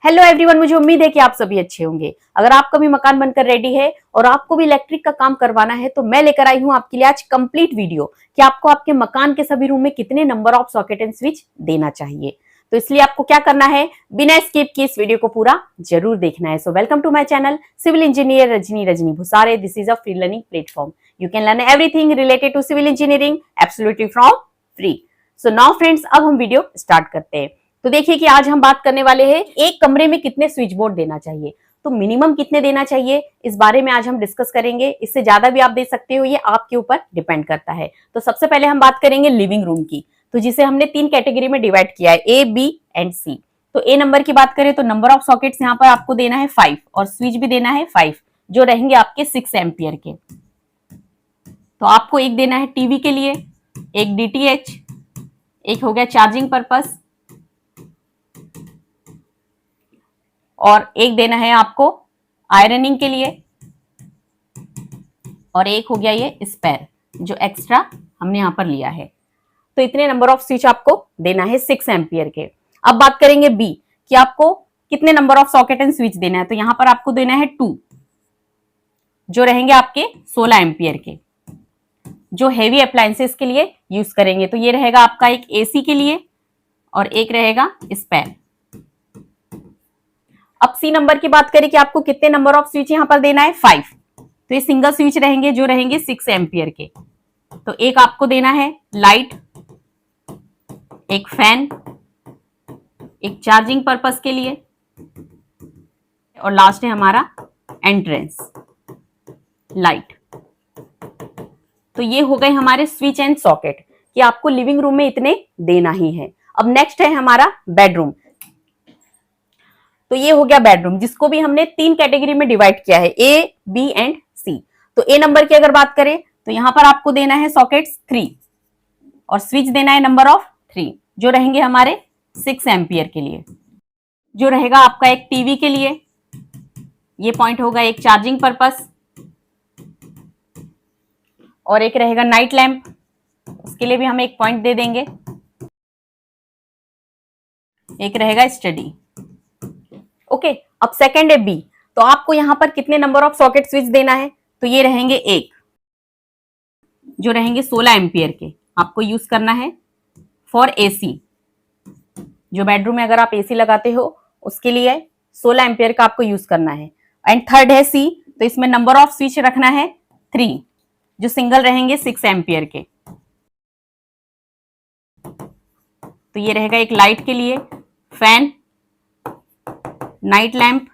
Hello everyone, मुझे उम्मीद है कि आप सभी अच्छे होंगे। अगर आपका भी मकान बनकर रेडी है और आपको भी इलेक्ट्रिक का काम करवाना है तो मैं लेकर आई हूं आपके लिए आज कंप्लीट वीडियो कि आपको आपके मकान के सभी रूम में कितने number of socket and switch देना चाहिए। तो इसलिए आपको क्या करना है, बिना स्किप किए इस वीडियो को पूरा जरूर देखना है। So welcome to my channel civil engineer Rajni Bhusare. This is a free learning platform. You can learn everything related to civil engineering absolutely from free. So now friends, अब हम वीडियो स्टार्ट करते हैं। तो देखिए कि आज हम बात करने वाले हैं एक कमरे में कितने स्विच बोर्ड देना चाहिए, तो मिनिमम कितने देना चाहिए इस बारे में आज हम डिस्कस करेंगे। इससे ज्यादा भी आप दे सकते हो, ये आपके ऊपर डिपेंड करता है। तो सबसे पहले हम बात करेंगे लिविंग रूम की, तो जिसे हमने 3 कैटेगरी में डिवाइड किया है, ए, बी एंड सी। तो ए नंबर की बात करें तो नंबर ऑफ सॉकेट्स यहाँ पर आपको देना है 5 और स्विच भी देना है 5, जो रहेंगे आपके 6 एम्पियर के। तो आपको एक देना है टीवी के लिए, एक डीटीएच, एक हो गया चार्जिंग पर्पस, और एक देना है आपको आयरनिंग के लिए, और एक हो गया ये स्पेयर जो एक्स्ट्रा हमने यहां पर लिया है। तो इतने नंबर ऑफ स्विच आपको देना है 6 एम्पियर के। अब बात करेंगे बी कि आपको कितने number of socket and switch देना है। तो यहां पर आपको देना है 2, जो रहेंगे आपके 16 एम्पियर के, जो हेवी अप्लायंसेस के लिए यूज करेंगे। तो ये रहेगा आपका एक एसी के लिए और एक रहेगा स्पेयर। अब सी नंबर की बात करें कि आपको कितने नंबर ऑफ स्विच यहां पर देना है, 5। तो ये सिंगल स्विच रहेंगे जो रहेंगे 6 एम्पियर के। तो एक आपको देना है लाइट, एक फैन, एक चार्जिंग पर्पस के लिए, और लास्ट है हमारा एंट्रेंस लाइट। तो ये हो गए हमारे स्विच एंड सॉकेट कि आपको लिविंग रूम में इतने देना ही है। अब नेक्स्ट है हमारा बेडरूम। तो ये हो गया बेडरूम, जिसको भी हमने 3 कैटेगरी में डिवाइड किया है, ए, बी एंड सी। तो ए नंबर की अगर बात करें तो यहां पर आपको देना है सॉकेट्स 3 और स्विच देना है नंबर ऑफ 3, जो रहेंगे हमारे 6 एम्पियर के लिए, जो रहेगा आपका एक टीवी के लिए, ये पॉइंट होगा एक चार्जिंग पर्पस, और एक रहेगा नाइट लैंप, उसके लिए भी हम एक पॉइंट दे देंगे, एक रहेगा स्टडी। ओके, अब सेकंड है बी। तो आपको यहां पर कितने नंबर ऑफ सॉकेट स्विच देना है, तो ये रहेंगे एक, जो रहेंगे 16 एम्पियर के, आपको यूज करना है फॉर एसी। जो बेडरूम में अगर आप एसी लगाते हो उसके लिए 16 एम्पियर का आपको यूज करना है। एंड थर्ड है सी, तो इसमें नंबर ऑफ स्विच रखना है 3, जो सिंगल रहेंगे 6 एम्पियर के। तो ये रहेगा एक लाइट के लिए, फैन, नाइट लैंप।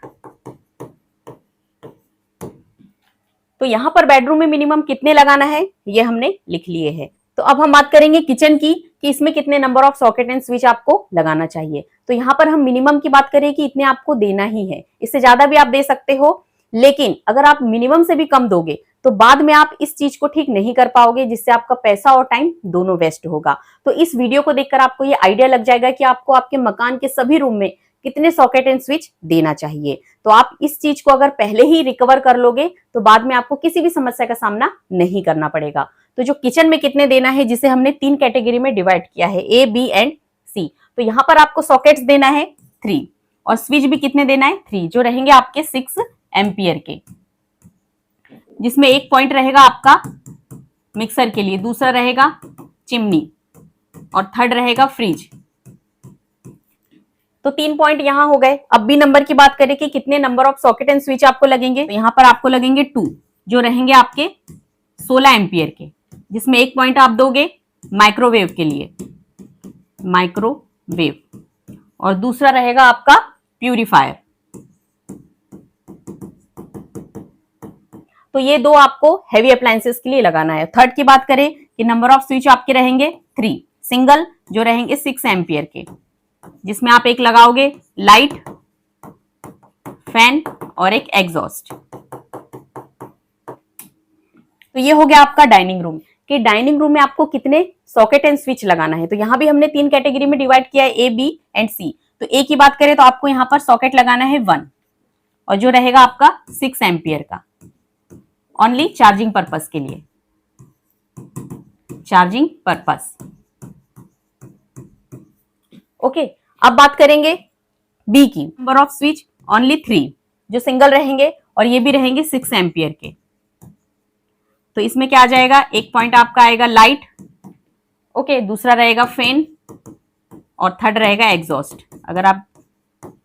तो यहां पर बेडरूम में मिनिमम कितने लगाना है ये हमने लिख लिए हैं। तो अब हम बात करेंगे किचन की कि इसमें कितने number of socket and switch आपको लगाना चाहिए। तो यहां पर हम मिनिमम की बात करें कि इतने आपको देना ही है, इससे ज्यादा भी आप दे सकते हो, लेकिन अगर आप मिनिमम से भी कम दोगे तो बाद में आप इस चीज को ठीक नहीं कर पाओगे, जिससे आपका पैसा और टाइम दोनों वेस्ट होगा। तो इस वीडियो को देखकर आपको ये आइडिया लग जाएगा कि आपको आपके मकान के सभी रूम में कितने सॉकेट एंड स्विच देना चाहिए। तो आप इस चीज को अगर पहले ही रिकवर कर लोगे तो बाद में आपको किसी भी समस्या का सामना नहीं करना पड़ेगा। तो जो किचन में कितने देना है, जिसे हमने 3 कैटेगरी में डिवाइड किया है, ए, बी एंड सी। तो यहां पर आपको सॉकेट्स देना है 3 और स्विच भी कितने देना है 3, जो रहेंगे आपके 6 एम्पियर के, जिसमें एक पॉइंट रहेगा आपका मिक्सर के लिए, दूसरा रहेगा चिमनी, और थर्ड रहेगा फ्रिज। तो 3 पॉइंट यहां हो गए। अब बी नंबर की बात करें कि कितने number of socket and switch आपको लगेंगे, तो यहां पर आपको लगेंगे 2, जो रहेंगे आपके 16 एम्पियर के, जिसमें एक पॉइंट आप दोगे माइक्रोवेव के लिए, माइक्रोवेव, और दूसरा रहेगा आपका प्यूरिफायर। तो ये 2 आपको हैवी अप्लायंसेस के लिए लगाना है। थर्ड की बात करें कि नंबर ऑफ स्विच आपके रहेंगे 3 सिंगल, जो रहेंगे 6 एम्पियर के, जिसमें आप एक लगाओगे लाइट, फैन और एक एग्जॉस्ट। तो ये हो गया आपका डाइनिंग रूम कि डाइनिंग रूम में आपको कितने सॉकेट एंड स्विच लगाना है। तो यहां भी हमने 3 कैटेगरी में डिवाइड किया है, ए, बी एंड सी। तो ए की बात करें तो आपको यहां पर सॉकेट लगाना है 1, और जो रहेगा आपका 6 एम्पियर का, ओनली चार्जिंग पर्पस के लिए, चार्जिंग पर्पस। ओके, अब बात करेंगे बी की नंबर ऑफ स्विच ओनली 3 जो सिंगल रहेंगे और ये भी रहेंगे 6 एम्पियर के। तो इसमें क्या आ जाएगा, एक पॉइंट आपका आएगा लाइट, ओके, दूसरा रहेगा फैन और थर्ड रहेगा एग्जॉस्ट अगर आप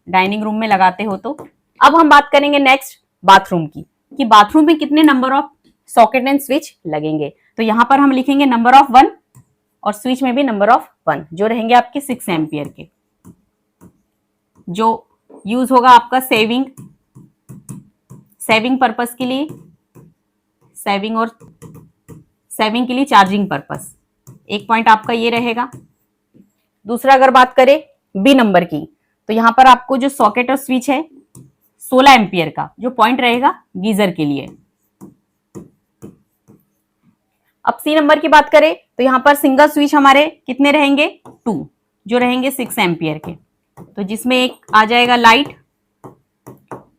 डाइनिंग रूम में लगाते हो तो। अब हम बात करेंगे नेक्स्ट बाथरूम की, कि बाथरूम में कितने number of socket and switch लगेंगे। तो यहां पर हम लिखेंगे नंबर ऑफ 1 और स्विच में भी नंबर ऑफ 1 जो रहेंगे आपके 6 एम्पियर के, जो यूज होगा आपका सेविंग पर्पस के लिए, सेविंग के लिए चार्जिंग पर्पस। एक पॉइंट आपका ये रहेगा। दूसरा अगर बात करें बी नंबर की, तो यहां पर आपको जो सॉकेट और स्विच है 16 एम्पियर का जो पॉइंट रहेगा गीजर के लिए। अब सी नंबर की बात करें तो यहां पर सिंगल स्विच हमारे कितने रहेंगे 2 जो रहेंगे 6 एम्पियर के, तो जिसमें एक आ जाएगा लाइट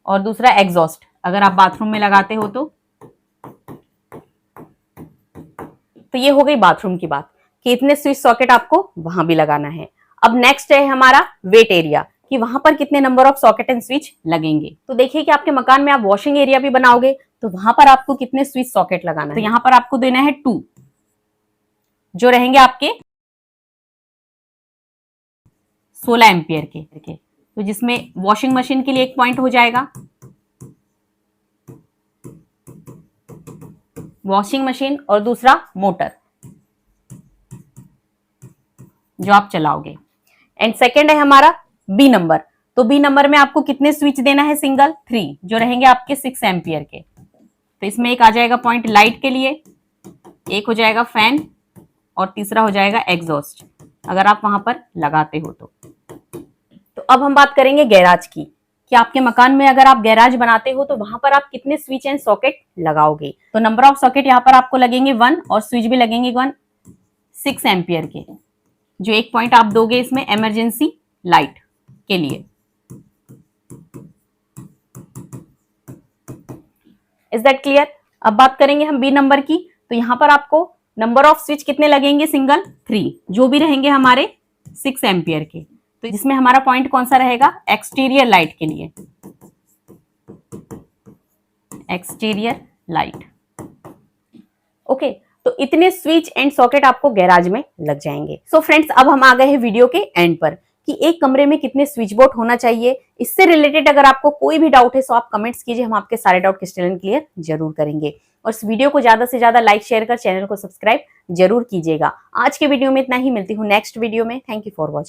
और दूसरा एग्जॉस्ट अगर आप बाथरूम में लगाते हो तो ये हो गई बाथरूम की बात कि इतने स्विच सॉकेट आपको वहां भी लगाना है। अब नेक्स्ट है हमारा वेट एरिया, कि वहां पर कितने number of socket and switch लगेंगे। तो देखिए कि आपके मकान में आप वॉशिंग एरिया भी बनाओगे तो वहां पर आपको कितने स्विच सॉकेट लगाना है। तो यहां पर आपको देना है 2 जो रहेंगे आपके 16 एम्पियर के, तो जिसमें वॉशिंग मशीन के लिए एक पॉइंट हो जाएगा, वॉशिंग मशीन और दूसरा मोटर जो आप चलाओगे। एंड सेकेंड है हमारा बी नंबर, तो बी नंबर में आपको कितने स्विच देना है सिंगल 3 जो रहेंगे आपके 6 एम्पियर के। तो इसमें एक आ जाएगा पॉइंट लाइट के लिए, एक हो जाएगा फैन और तीसरा हो जाएगा एग्जॉस्ट अगर आप वहां पर लगाते हो तो अब हम बात करेंगे गैराज की, कि आपके मकान में अगर आप गैराज बनाते हो तो वहां पर आप कितने स्विच एंड सॉकेट लगाओगे। तो नंबर ऑफ सॉकेट यहाँ पर आपको लगेंगे 1 और स्विच भी लगेंगे 1 6 एम्पियर के, जो एक पॉइंट आप दोगे इसमें इमरजेंसी लाइट के लिए। Is that clear. अब बात करेंगे हम बी नंबर की, तो यहां पर आपको नंबर ऑफ स्विच कितने लगेंगे सिंगल 3 जो भी रहेंगे हमारे 6 एम्पियर के, तो जिसमें हमारा पॉइंट कौन सा रहेगा एक्सटीरियर लाइट के लिए, एक्सटीरियर लाइट, ओके। तो इतने स्विच एंड सॉकेट आपको गैराज में लग जाएंगे। सो फ्रेंड्स अब हम आ गए हैं वीडियो के एंड पर, कि एक कमरे में कितने स्विच बोर्ड होना चाहिए। इससे रिलेटेड अगर आपको कोई भी डाउट है तो आप कमेंट्स कीजिए, हम आपके सारे डाउट क्लियर जरूर करेंगे। और इस वीडियो को ज्यादा से ज्यादा लाइक शेयर कर चैनल को सब्सक्राइब जरूर कीजिएगा। आज के वीडियो में इतना ही, मिलती हूँ नेक्स्ट वीडियो में। Thank you for watching.